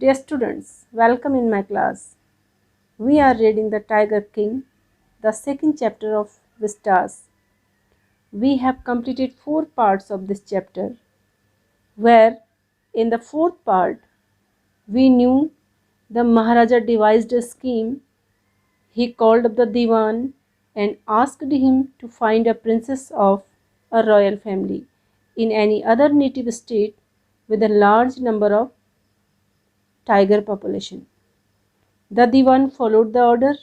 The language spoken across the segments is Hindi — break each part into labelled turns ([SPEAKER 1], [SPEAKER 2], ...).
[SPEAKER 1] Dear students, welcome in my class. We are reading The Tiger King, the second chapter of Vistas. We have completed 4 parts of this chapter, where in the fourth part we knew the Maharaja devised a scheme. He called up the Diwan and asked him to find a princess of a royal family in any other native state with a large number of tiger population. The Diwan followed the order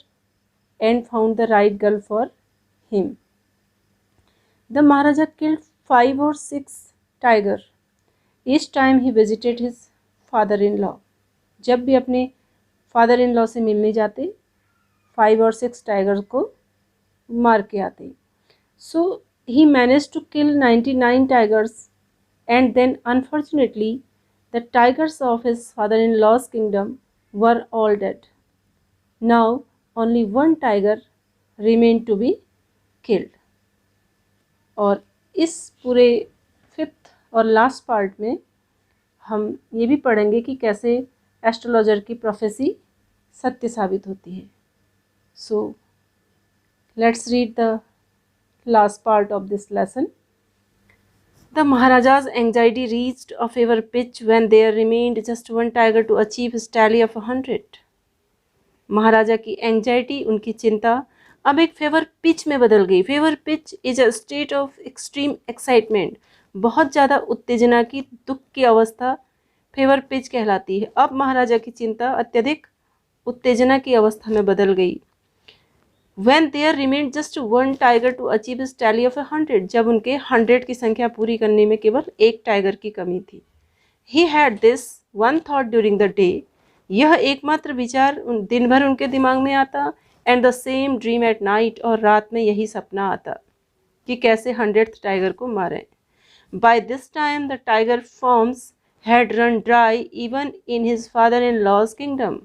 [SPEAKER 1] and found the right girl for him. The Maharaja killed 5 or 6 tigers each time he visited his father-in-law. जब भी अपने फादर-इन-लॉ से मिलने जाते 5 or 6 टाइगर्स को मार के आते. So he managed to kill 99 tigers, and then unfortunately the tigers of his father-in-law's kingdom were all dead. Now only one tiger remained to be killed. और इस पूरे 5th और लास्ट पार्ट में हम ये भी पढ़ेंगे कि कैसे एस्ट्रोलॉजर की प्रोफेसी सत्य साबित होती है. So let's read the last part of this lesson. The Maharaja's anxiety reached a fever pitch when there remained just one tiger to achieve his tally of 100. महाराजा की एंजाइटी, उनकी चिंता अब एक फेवर पिच में बदल गई. Favour pitch is a state of extreme excitement. बहुत ज़्यादा उत्तेजना की, दुख की अवस्था फेवर पिच कहलाती है. अब महाराजा की चिंता अत्यधिक उत्तेजना की अवस्था में बदल गई. When there remained just one tiger to achieve his tally of 100, जब उनके 100 की संख्या पूरी करने में केवल एक टाइगर की कमी थी. He had this one thought during the day. यह एकमात्र विचार दिन भर उनके दिमाग में आता. And the same dream at night, और रात में यही सपना आता कि कैसे 100th टाइगर को मारें. By this time the tiger farms had run dry even in his father-in-law's kingdom.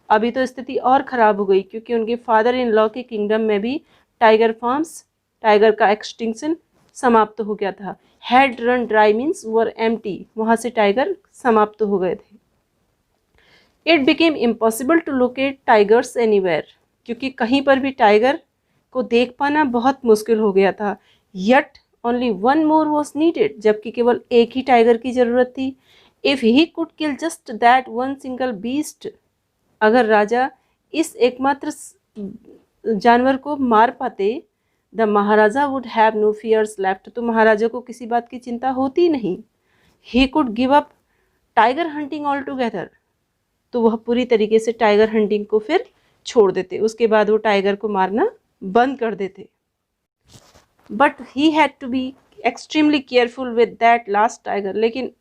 [SPEAKER 1] अभी तो स्थिति और ख़राब हो गई क्योंकि उनके फादर इन लॉ के किंगडम में भी टाइगर फार्म्स, टाइगर का एक्सटिंक्शन समाप्त हो गया था. Had run dry means were empty. वहाँ से टाइगर समाप्त हो गए थे. It became impossible to locate tigers anywhere. क्योंकि कहीं पर भी टाइगर को देख पाना बहुत मुश्किल हो गया था. Yet only one more was needed. जबकि केवल एक ही टाइगर की ज़रूरत थी. If he could kill just that one single beast, अगर राजा इस एकमात्र जानवर को मार पाते, the Maharaja would have no fears left. तो महाराजा को किसी बात की चिंता होती नहीं. He could give up tiger hunting altogether. तो वह पूरी तरीके से टाइगर हंटिंग को फिर छोड़ देते. उसके बाद वो टाइगर को मारना बंद कर देते. But he had to be extremely careful with that last tiger. लेकिन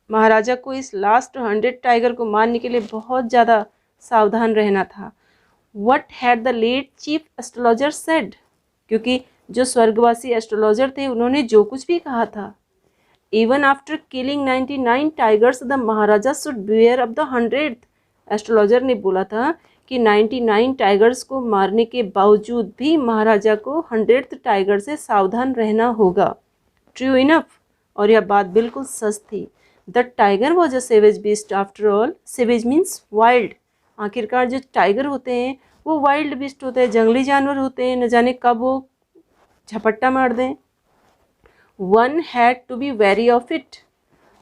[SPEAKER 1] महाराजा को इस लास्ट 100 टाइगर को मारने के लिए बहुत ज़्यादा सावधान रहना था. What had the late chief astrologer said. क्योंकि जो स्वर्गवासी एस्ट्रोलॉजर थे उन्होंने जो कुछ भी कहा था, even after killing 99 tigers the Maharaja should beware of the 100th. Astrologer ने बोला था कि 99 टाइगर्स को मारने के बावजूद भी महाराजा को 100th टाइगर से सावधान रहना होगा. True enough. और यह बात बिल्कुल सच थी. The tiger was a savage beast after all. Savage means wild. आखिरकार जो टाइगर होते हैं वो वाइल्ड बीस्ट होते हैं, जंगली जानवर होते हैं. न जाने कब वो झपट्टा मार दें. One had to be very of it.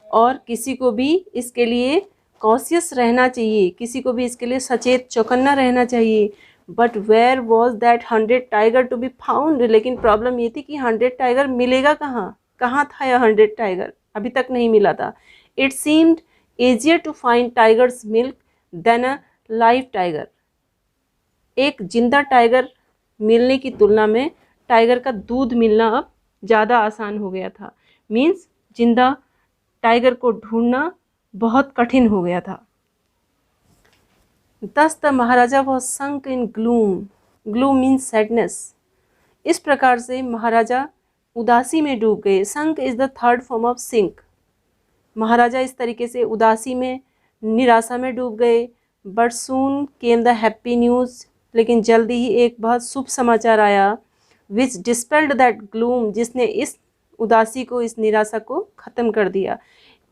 [SPEAKER 1] और किसी को भी इसके लिए कॉशियस रहना चाहिए, किसी को भी इसके लिए सचेत चौकन्ना रहना चाहिए. But where was that 100 tiger to be found. लेकिन प्रॉब्लम ये थी कि 100 टाइगर मिलेगा कहाँ. कहाँ था यह 100 टाइगर. अभी तक नहीं मिला था. It seemed easier to find tiger's milk than a live tiger. एक जिंदा टाइगर मिलने की तुलना में टाइगर का दूध मिलना अब ज़्यादा आसान हो गया था. मीन्स जिंदा टाइगर को ढूंढना बहुत कठिन हो गया था. Thus the Maharaja was sunk in gloom. Gloom means sadness. इस प्रकार से महाराजा उदासी में डूब गए. Sunk is the third form of sink. महाराजा इस तरीके से उदासी में, निराशा में डूब गए. But soon came the happy news. लेकिन जल्दी ही एक बहुत शुभ समाचार आया. Which dispelled that gloom. जिसने इस उदासी को, इस निराशा को ख़त्म कर दिया.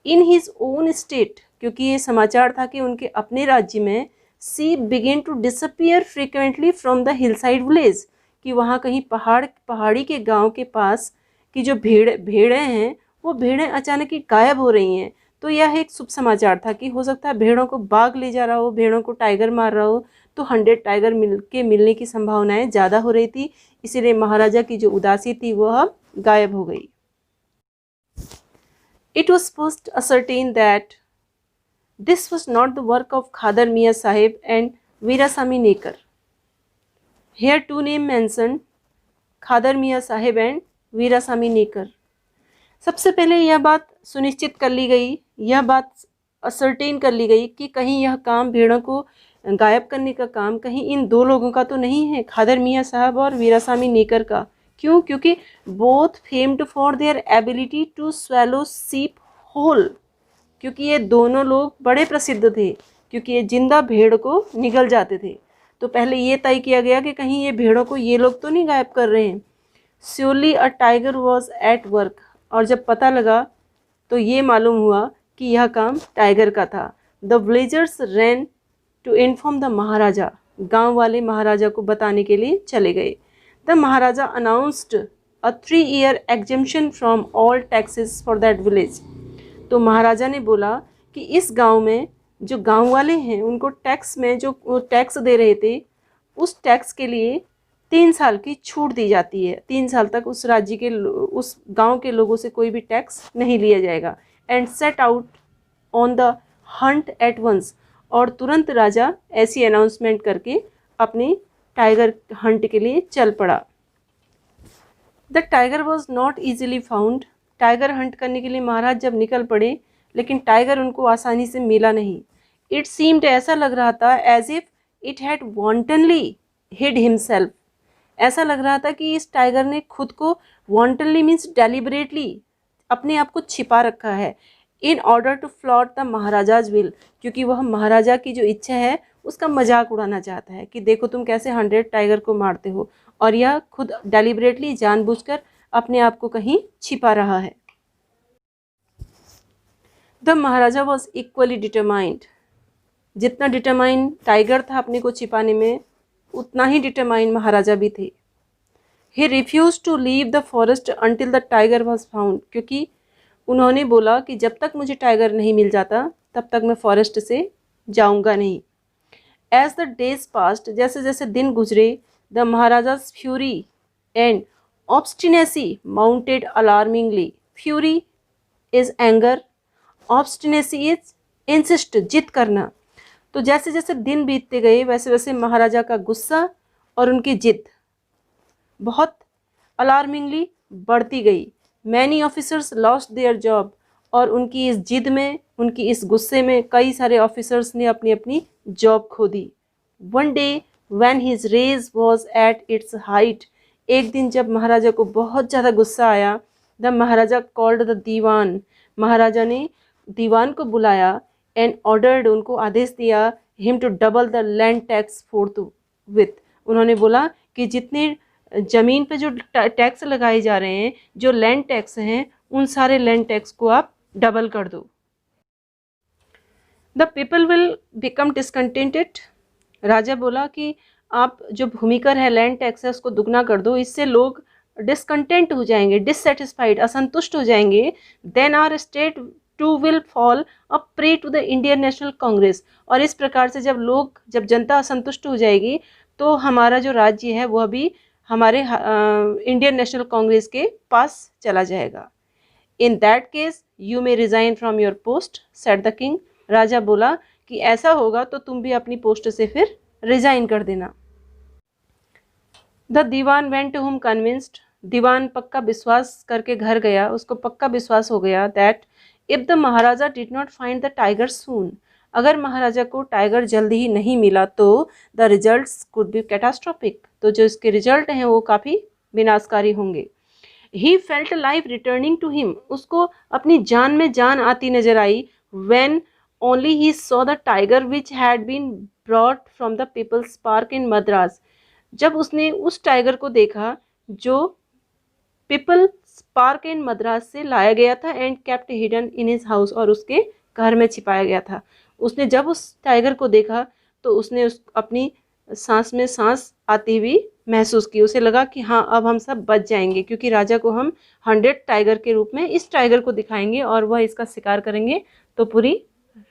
[SPEAKER 1] इन हिज ओन स्टेट, क्योंकि ये समाचार था कि उनके अपने राज्य में, she began to disappear frequently from the hillside village, कि वहाँ कहीं पहाड़ी के गांव के पास की जो भेड़ें हैं, वो भेड़ें अचानक ही गायब हो रही हैं। तो यह एक शुभ समाचार था कि हो सकता है भेड़ों को बाघ ले जा रहा हो, भेड़ों को टाइगर मार रहा हो, तो 100 टाइगर मिलने की संभावनाएं ज़्यादा हो रही थी। इसीलिए महाराजा की जो उदासी थी वह गायब हो गई। It was first ascertained that this was not the work of Khadar Mia Sahib and Veerasamy Nekar. Here two names mentioned, खादर मियाँ साहिब एंड वीरासामी नेकर। सबसे पहले यह बात सुनिश्चित कर ली गई, यह बात असर्टेन कर ली गई कि कहीं यह काम भेड़ों को गायब करने का काम कहीं इन दो लोगों का तो नहीं है, खादर मियाँ साहब और वीरासामी नेकर का। क्यों? क्योंकि both famed for their ability to swallow sheep whole, क्योंकि ये दोनों लोग बड़े प्रसिद्ध थे, क्योंकि ये जिंदा भेड़ को निगल जाते थे। तो पहले ये तय किया गया कि कहीं ये भेड़ों को ये लोग तो नहीं गायब कर रहे हैं। Surely a tiger was at work, और जब पता लगा तो ये मालूम हुआ कि यह काम टाइगर का था। The villagers ran to inform the maharaja, गांव वाले महाराजा को बताने के लिए चले गए। The maharaja announced a 3-year exemption from all taxes for that village. तो महाराजा ने बोला कि इस गांव में जो गांव वाले हैं उनको टैक्स में जो टैक्स दे रहे थे, उस टैक्स के लिए 3 साल की छूट दी जाती है। 3 साल तक उस राज्य के उस गांव के लोगों से कोई भी टैक्स नहीं लिया जाएगा। And set out on the hunt at once, और तुरंत राजा ऐसी अनाउंसमेंट करके अपनी टाइगर हंट के लिए चल पड़ा। The tiger was not easily found, tiger Hunt करने के लिए महाराज जब निकल पड़े, लेकिन टाइगर उनको आसानी से मिला नहीं। इट सीम्ड, ऐसा लग रहा था, as if it had wantonly hid himself, ऐसा लग रहा था कि इस टाइगर ने खुद को वॉन्टनली मीन्स डेलिबरेटली अपने आप को छिपा रखा है, in order to flout the maharaja's will, क्योंकि वह महाराजा की जो इच्छा है उसका मजाक उड़ाना चाहता है कि देखो तुम कैसे 100 टाइगर को मारते हो, और यह खुद डेलिबरेटली जानबूझकर अपने आप को कहीं छिपा रहा है। The Maharaja was equally determined, जितना डिटरमाइंड टाइगर था अपने को छिपाने में, उतना ही डिटरमाइंड महाराजा भी थे। He refuse to leave the forest until the tiger was found, क्योंकि उन्होंने बोला कि जब तक मुझे टाइगर नहीं मिल जाता तब तक मैं फॉरेस्ट से जाऊंगा नहीं। एज द डेज पास्ट, जैसे जैसे दिन गुजरे, the maharaja's fury and obstinacy mounted alarmingly. Fury is anger, obstinacy is insist, जिद करना। तो जैसे जैसे दिन बीतते गए वैसे वैसे महाराजा का गुस्सा और उनकी जिद बहुत अलार्मिंगली बढ़ती गई। Many officers lost their job, और उनकी इस जिद में, उनकी इस गुस्से में कई सारे ऑफिसर्स ने अपनी अपनी जॉब खो दी। One day when his rage was at its height, एक दिन जब महाराजा को बहुत ज़्यादा गुस्सा आया, the Maharaja called the dewan, महाराजा ने दीवान को बुलाया, एंड ऑर्डर्ड, उनको आदेश दिया, him to double the land tax forth. उन्होंने बोला कि जितने ज़मीन पे जो टैक्स लगाए जा रहे हैं, जो लैंड टैक्स हैं, उन सारे लैंड टैक्स को आप डबल कर दो। The people will become discontented, राजा बोला कि आप जो भूमिकर है, लैंड टैक्स है, उसको दुगना कर दो, इससे लोग डिसकंटेंट हो जाएंगे, डिससेटिस्फाइड, असंतुष्ट हो जाएंगे। Then our state too will fall a prey to the Indian National Congress, और इस प्रकार से जब जनता असंतुष्ट हो जाएगी तो हमारा जो राज्य है वह भी हमारे इंडियन नेशनल कांग्रेस के पास चला जाएगा। In that case you may resign from your post, said the king, राजा बोला कि ऐसा होगा तो तुम भी अपनी पोस्ट से फिर रिजाइन कर देना। The dewan went to home convinced, दीवान पक्का विश्वास करके घर गया, उसको पक्का विश्वास हो गया that if the Maharaja did not find the tiger soon, अगर महाराजा को टाइगर जल्दी ही नहीं मिला तो the results could be catastrophic, तो जो इसके रिजल्ट हैं वो काफ़ी विनाशकारी होंगे। He felt life returning to him, उसको अपनी जान में जान आती नजर आई। When only he saw the tiger which had been brought from the people's park in Madras, जब उसने उस टाइगर को देखा जो पीपल्स स्पार्क इन मद्रास से लाया गया था and kept hidden in his house, और उसके घर में छिपाया गया था। उसने जब उस टाइगर को देखा तो उसने अपनी सांस में सांस आती हुई महसूस की। उसे लगा कि हाँ, अब हम सब बच जाएंगे, क्योंकि राजा को हम 100 टाइगर के रूप में इस टाइगर को दिखाएंगे और वह इसका शिकार करेंगे, तो पूरी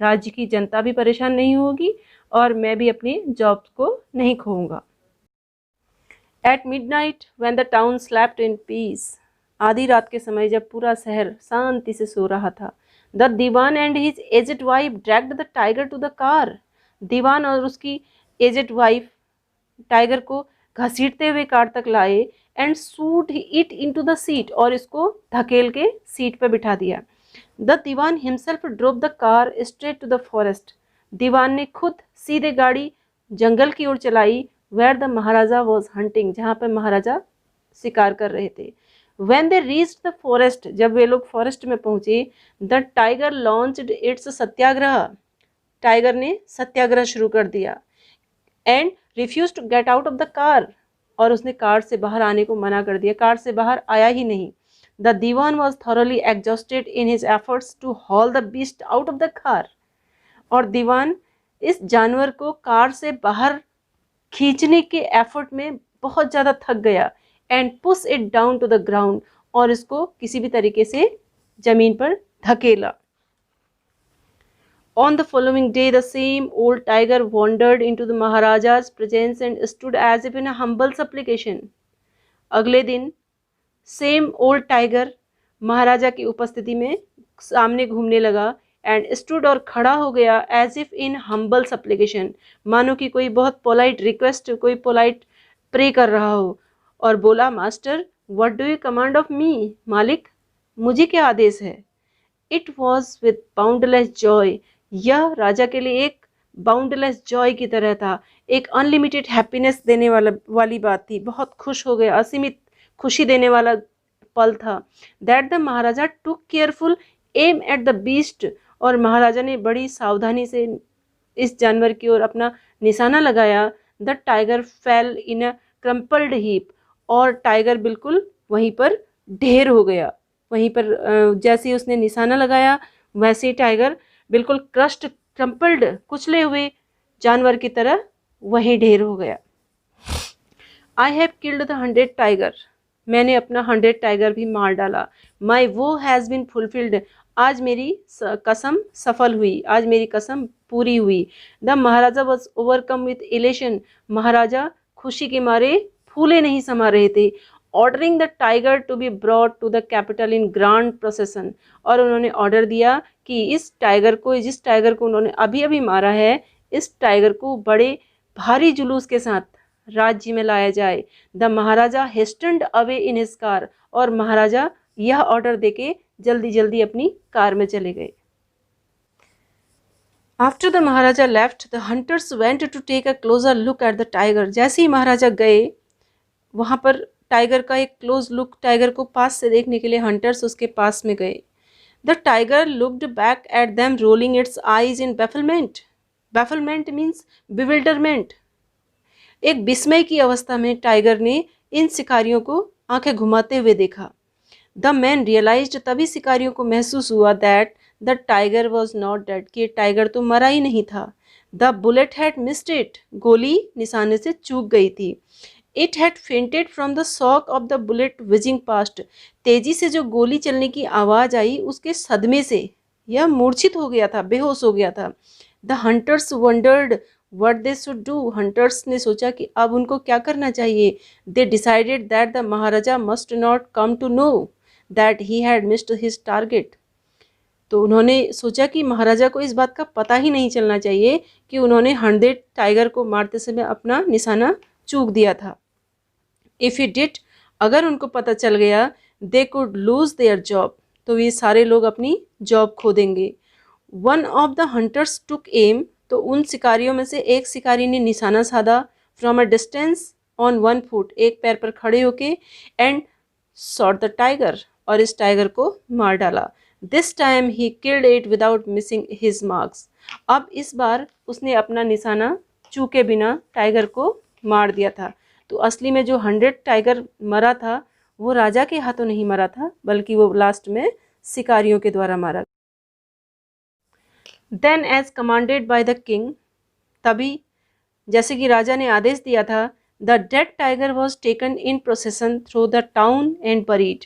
[SPEAKER 1] राज्य की जनता भी परेशान नहीं होगी और मैं भी अपनी जॉब को नहीं खोऊंगा। At midnight when the town slept in peace, आधी रात के समय जब पूरा शहर शांति से सो रहा था, the dewan and his aged wife dragged the tiger to the car. दीवान और उसकी एजेड वाइफ टाइगर को घसीटते हुए कार तक लाए and shoot it into the seat, और इसको धकेल के सीट पर बिठा दिया। The dewan himself drove the car straight to the forest. दीवान ने खुद सीधे गाड़ी जंगल की ओर चलाई, where the Maharaja was hunting, जहाँ पर महाराजा शिकार कर रहे थे। When they reached the forest, जब वे लोग फॉरेस्ट में पहुंचे, the tiger launched its satyagraha, tiger ने सत्याग्रह शुरू कर दिया, and refuse to get out of the car, और उसने कार से बाहर आने को मना कर दिया, कार से बाहर आया ही नहीं। The Dewan was thoroughly exhausted in his efforts to haul the beast out of the car, और दीवान इस जानवर को कार से बाहर खींचने के एफर्ट में बहुत ज़्यादा थक गया, and push it down to the ground, और इसको किसी भी तरीके से जमीन पर धकेला। On the following day, the same old tiger wandered into the Maharaja's presence and stood as if in a humble supplication. अगले दिन सेम ओल्ड टाइगर महाराजा की उपस्थिति में सामने घूमने लगा एंड स्टूड, और खड़ा हो गया, एज इफ इन हम्बल सप्लिकेशन, मानो कि कोई बहुत पोलाइट रिक्वेस्ट, कोई पोलाइट प्रे कर रहा हो, और बोला, master what do you command of me, मालिक मुझे क्या आदेश है। It was with boundless Joy, यह राजा के लिए एक बाउंडलेस जॉय की तरह था, एक अनलिमिटेड हैप्पीनेस देने वाली बात थी, बहुत खुश हो गया, असीमित खुशी देने वाला पल था। That the Maharaja took careful aim at the beast, और महाराजा ने बड़ी सावधानी से इस जानवर की ओर अपना निशाना लगाया। The tiger fail in a crumpled heap, और टाइगर बिल्कुल वहीं पर ढेर हो गया, वहीं पर जैसे ही उसने निशाना लगाया वैसे ही टाइगर बिल्कुल क्रस्ट, क्रम्पल्ड, कुचले हुए जानवर की तरह वहीं ढेर हो गया। I have killed the 100 tiger, मैंने अपना 100 टाइगर भी मार डाला। माई वो हैज़ बीन फुलफिल्ड, आज मेरी कसम सफल हुई, आज मेरी कसम पूरी हुई। The Maharaja was overcome with elation, महाराजा खुशी के मारे फूले नहीं समा रहे थे। Ordering the tiger to be brought to the capital in grand procession, और उन्होंने ऑर्डर दिया कि इस टाइगर को, जिस टाइगर को उन्होंने अभी अभी मारा है, इस टाइगर को बड़े भारी जुलूस के साथ राज्य में लाया जाए। The Maharaja hastened away in his car, और महाराजा यह ऑर्डर देके जल्दी जल्दी अपनी कार में चले गए। After the Maharaja left, the hunters went to take a closer look at the tiger, जैसे ही महाराजा गए वहाँ पर टाइगर का एक क्लोज लुक, टाइगर को पास से देखने के लिए हंटर्स उसके पास में गए। The tiger looked back at them rolling its eyes in bafflement, bafflement means bewilderment, एक विस्मय की अवस्था में टाइगर ने इन शिकारियों को आंखें घुमाते हुए देखा। द मैन रियलाइज्ड, तभी शिकारियों को महसूस हुआ, that the tiger was not dead, कि टाइगर तो मरा ही नहीं था। The bullet had missed it, गोली निशाने से चूक गई थी। It had fainted from the shock of the bullet wheezing past, तेजी से जो गोली चलने की आवाज़ आई उसके सदमे से यह मूर्छित हो गया था, बेहोश हो गया था। The hunters wondered what they should do, hunters ने सोचा कि अब उनको क्या करना चाहिए। They decided that the Maharaja must not come to know that he had missed his target, तो उन्होंने सोचा कि महाराजा को इस बात का पता ही नहीं चलना चाहिए कि उन्होंने 100 टाइगर को मारते समय अपना निशाना चूक दिया था। इफ़ इट डिड, अगर उनको पता चल गया, they could lose their job, तो ये सारे लोग अपनी जॉब खो देंगे। One of the hunters took aim, तो उन शिकारियों में से एक शिकारी ने निशाना साधा, from a distance on 1 foot, एक पैर पर खड़े होके, एंड शॉट द टाइगर, और इस टाइगर को मार डाला। This time he killed it without missing his marks, अब इस बार उसने अपना निशाना चूके बिना टाइगर को मार दिया था। तो असली में जो 100 टाइगर मरा था वो राजा के हाथों नहीं मरा था, बल्कि वो लास्ट में शिकारियों के द्वारा मारा। Then as commanded by the king, तभी जैसे कि राजा ने आदेश दिया था, the dead tiger was taken in procession through the town and buried.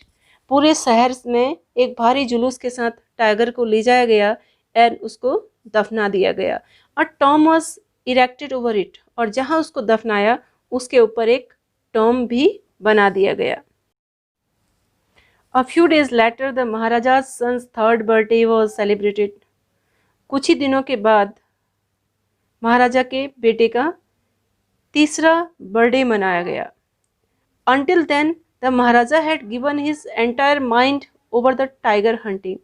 [SPEAKER 1] पूरे शहर में एक भारी जुलूस के साथ टाइगर को ले जाया गया एंड उसको दफना दिया गया। A tomb was erected over it, और जहाँ उसको दफनाया उसके ऊपर एक टॉम भी बना दिया गया। A few days later, the Maharaja's son's third birthday was celebrated. कुछ ही दिनों के बाद महाराजा के बेटे का तीसरा बर्थडे मनाया गया। Until then, the Maharaja had given his entire mind over the tiger hunting.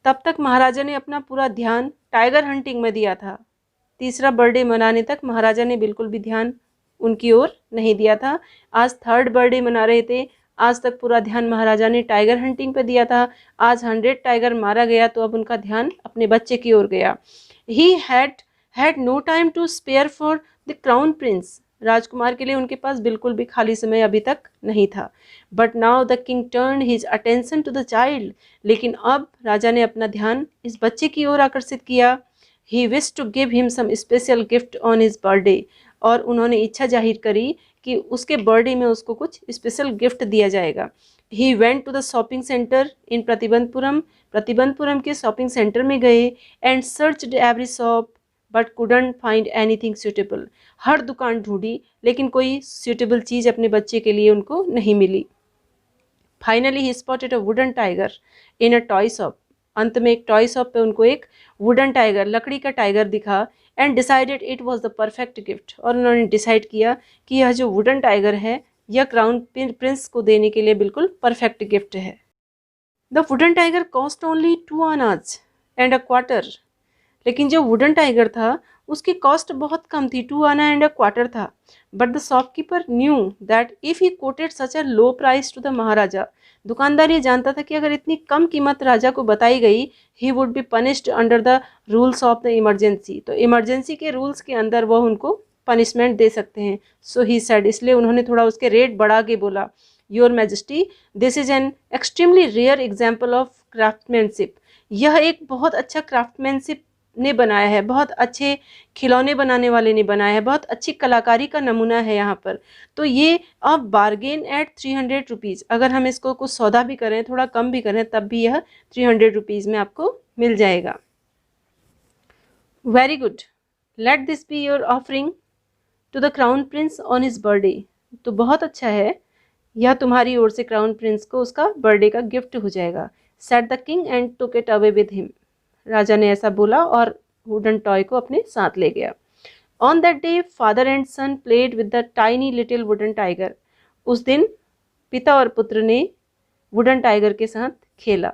[SPEAKER 1] तब तक महाराजा ने अपना पूरा ध्यान टाइगर हंटिंग में दिया था। तीसरा बर्थडे मनाने तक महाराजा ने बिल्कुल भी ध्यान उनकी ओर नहीं दिया था। आज थर्ड बर्थडे मना रहे थे, आज तक पूरा ध्यान महाराजा ने टाइगर हंटिंग पे दिया था। आज 100 टाइगर मारा गया तो अब उनका ध्यान अपने बच्चे की ओर गया। He had no time to spare for the crown prince. राजकुमार के लिए उनके पास बिल्कुल भी खाली समय अभी तक नहीं था। But now the king turn his attention to the child. लेकिन अब राजा ने अपना ध्यान इस बच्चे की ओर आकर्षित किया। He wish to give him some special gift on his birthday, और उन्होंने इच्छा जाहिर करी कि उसके बर्थडे में उसको कुछ स्पेशल गिफ्ट दिया जाएगा। He went to the shopping centre in Pratibandhapuram. Pratibandhapuram के शॉपिंग सेंटर में गए and searched every shop but couldn't find anything suitable. हर दुकान ढूंढी लेकिन कोई सूटेबल चीज़ अपने बच्चे के लिए उनको नहीं मिली। Finally he spotted a wooden tiger in a toy shop. अंत में एक टॉय शॉप पे उनको एक वुडन टाइगर, लकड़ी का टाइगर दिखा and decided it was the perfect gift. और उन्होंने डिसाइड किया कि यह जो वुडन टाइगर है यह क्राउन प्रिंस को देने के लिए बिल्कुल परफेक्ट गिफ्ट है। The wooden tiger cost only 2 आनाज एंड अ क्वार्टर। लेकिन जो वुडन टाइगर था उसकी कॉस्ट बहुत कम थी, 2 आना एंड अ क्वार्टर था। But the shopkeeper knew that if he quoted such a low price to the Maharaja. दुकानदार ये जानता था कि अगर इतनी कम कीमत राजा को बताई गई, he would be punished under the rules of the emergency. तो इमरजेंसी के रूल्स के अंदर वह उनको पनिशमेंट दे सकते हैं। सो ही सेड, इसलिए उन्होंने थोड़ा उसके रेट बढ़ा के बोला, your majesty this is an extremely rare example of craftsmanship. यह एक बहुत अच्छा क्राफ्टमैनशिप ने बनाया है, बहुत अच्छे खिलौने बनाने वाले ने बनाया है, बहुत अच्छी कलाकारी का नमूना है यहाँ पर। तो ये आप बार्गेन एट 300 रुपीज़, अगर हम इसको कुछ सौदा भी करें, थोड़ा कम भी करें, तब भी यह 300 रुपीज़ में आपको मिल जाएगा। Very good, let this be your offering to the crown prince on his birthday. तो बहुत अच्छा है, यह तुम्हारी ओर से क्राउन प्रिंस को उसका बर्थडे का गिफ्ट हो जाएगा। Said the king and took it away with him. राजा ने ऐसा बोला और वुडन टॉय को अपने साथ ले गया। On that day father and son played with the tiny little wooden tiger. उस दिन पिता और पुत्र ने वुडन टाइगर के साथ खेला।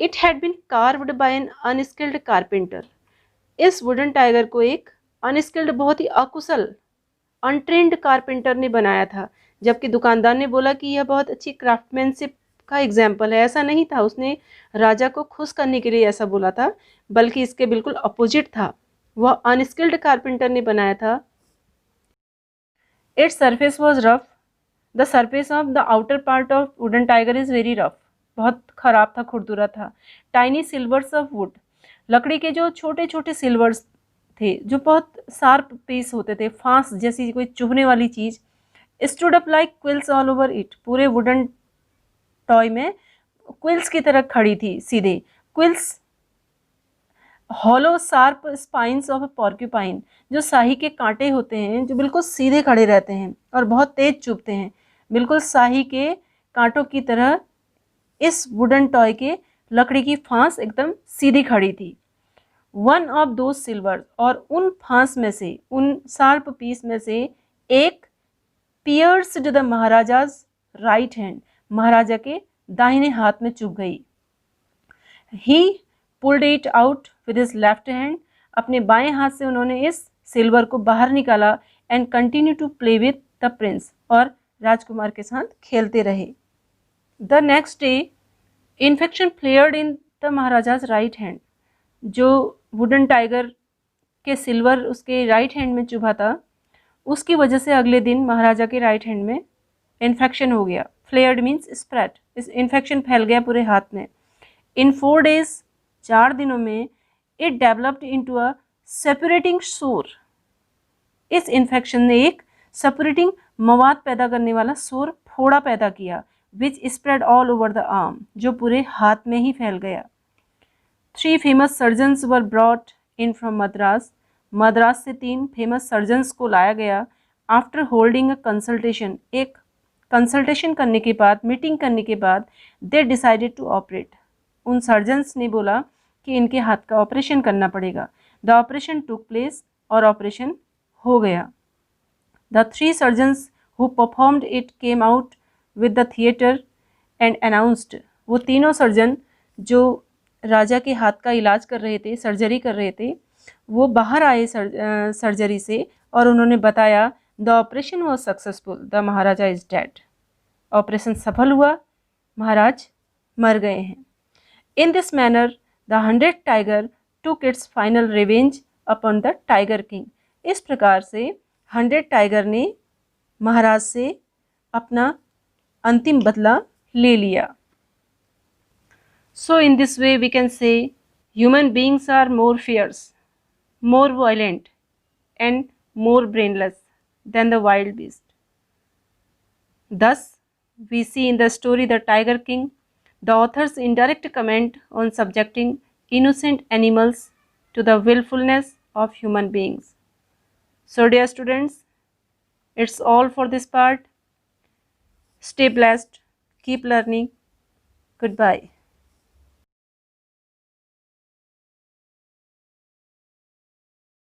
[SPEAKER 1] It had been carved by an unskilled carpenter. इस वुडन टाइगर को एक अनस्किल्ड, बहुत ही अकुशल, अनट्रेंड कारपेंटर ने बनाया था। जबकि दुकानदार ने बोला कि यह बहुत अच्छी क्राफ्टमैनशिप का एग्जाम्पल है। ऐसा नहीं था, उसने राजा को खुश करने के लिए ऐसा बोला था, बल्कि इसके बिल्कुल अपोजिट था। वह अनस्किल्ड कारपेंटर ने बनाया था। Its surface was rough. The surface of the outer part of wooden tiger is very rough. बहुत खराब था, खुरदुरा था। Tiny silvers of would. लकड़ी के जो छोटे छोटे सिल्वर्स थे, जो बहुत शार्प पीस होते थे, फांस जैसी कोई चुभने वाली चीज़, stood up like quills all over it. पूरे वुडन टॉय में क्विल्स की तरह खड़ी थी, सीधे quills. Hollow sharp spines of a porcupine. जो शाही के कांटे होते हैं जो बिल्कुल सीधे खड़े रहते हैं और बहुत तेज चुभते हैं, बिल्कुल शाही के कांटों की तरह इस वुडन टॉय के लकड़ी की फांस एकदम सीधी खड़ी थी। वन ऑफ दो सिल्वर, और उन फांस में से, उन शार्प पीस में से एक pierced the Maharaja's right hand. महाराजा के दाहिने हाथ में चुभ गई। ही pulled it out with his left hand. अपने बाएं हाथ से उन्होंने इस सिल्वर को बाहर निकाला and continue to play with the prince, और राजकुमार के साथ खेलते रहे। The next day infection flared in the Maharaja's right hand. जो वुडन टाइगर के सिल्वर उसके राइट हैंड में चुभा था, उसकी वजह से अगले दिन महाराजा के राइट हैंड में इन्फेक्शन हो गया, फ्लेयर्ड मीन्स स्प्रेड, इस इन्फेक्शन फैल गया पूरे हाथ में। इन 4 days, 4 दिनों में, it developed into a separating सोर, इस इन्फेक्शन ने एक सेपरेटिंग मवाद पैदा करने वाला सोर, फोड़ा पैदा किया, which spread all over the arm, जो पूरे हाथ में ही फैल गया। 3 famous surgeons were brought in from Madras, Madras से 3 फेमस सर्जन्स को लाया गया। आफ्टर होल्डिंग अ कंसल्टेशन, एक कंसल्टेशन करने के बाद, मीटिंग करने के बाद, दे डिसाइडेड टू ऑपरेट, उन सर्जन्स ने बोला कि इनके हाथ का ऑपरेशन करना पड़ेगा। द ऑपरेशन टुक प्लेस, और ऑपरेशन हो गया। The 3 surgeons who performed it came out with the theatre and announced, वो तीनों सर्जन जो राजा के हाथ का इलाज कर रहे थे, सर्जरी कर रहे थे, वो बाहर आए सर्जरी से, और उन्होंने बताया the operation was successful, the Maharaja is dead, operation सफल हुआ, महाराज मर गए हैं। In this manner the 100 tiger took its final revenge upon the tiger king, इस प्रकार से 100 टाइगर ने महाराज से अपना अंतिम बदला ले लिया। So in this way we can say human beings are more fierce, more violent and more brainless than the wild beast. Thus we see in the story The Tiger King the author's indirect comment on subjecting innocent animals to the willfulness of human beings. So dear students, it's all for this part. Stay blessed, keep learning. Goodbye.